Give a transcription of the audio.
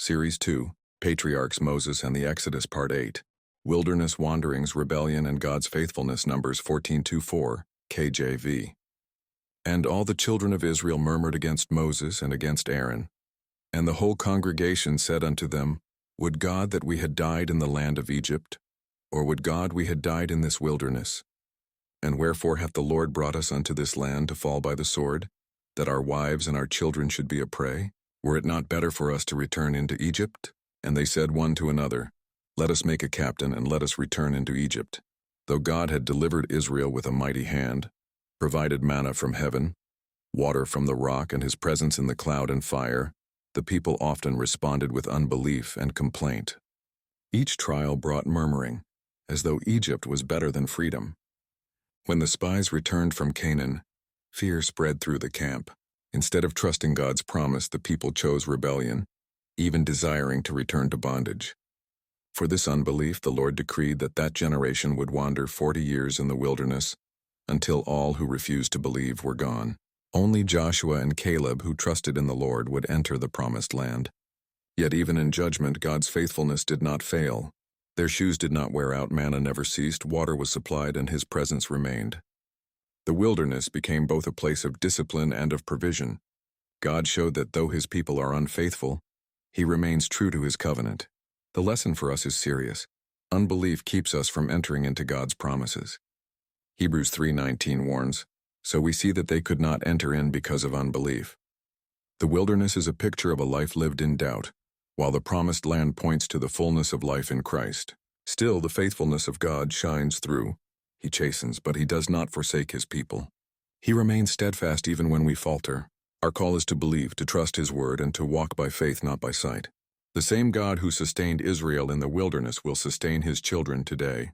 Series 2, Patriarchs Moses and the Exodus Part 8, Wilderness Wanderings, Rebellion and God's Faithfulness, Numbers 14:4, KJV. And all the children of Israel murmured against Moses and against Aaron. And the whole congregation said unto them, Would God that we had died in the land of Egypt, or would God we had died in this wilderness? And wherefore hath the Lord brought us unto this land to fall by the sword, that our wives and our children should be a prey? Were it not better for us to return into Egypt? And they said one to another, Let us make a captain, and let us return into Egypt. Though God had delivered Israel with a mighty hand, provided manna from heaven, water from the rock, and his presence in the cloud and fire, the people often responded with unbelief and complaint. Each trial brought murmuring, as though Egypt was better than freedom. When the spies returned from Canaan, fear spread through the camp. Instead of trusting God's promise, the people chose rebellion, even desiring to return to bondage. For this unbelief, the Lord decreed that that generation would wander 40 years in the wilderness, until all who refused to believe were gone. Only Joshua and Caleb, who trusted in the Lord, would enter the promised land. Yet even in judgment, God's faithfulness did not fail. Their shoes did not wear out, manna never ceased, water was supplied, and his presence remained. The wilderness became both a place of discipline and of provision. God showed that though his people are unfaithful, he remains true to his covenant. The lesson for us is serious. Unbelief keeps us from entering into God's promises. Hebrews 3:19 warns, So we see that they could not enter in because of unbelief. The wilderness is a picture of a life lived in doubt, while the promised land points to the fullness of life in Christ. Still, the faithfulness of God shines through. He chastens, but he does not forsake his people. He remains steadfast even when we falter. Our call is to believe, to trust his word, and to walk by faith, not by sight. The same God who sustained Israel in the wilderness will sustain his children today.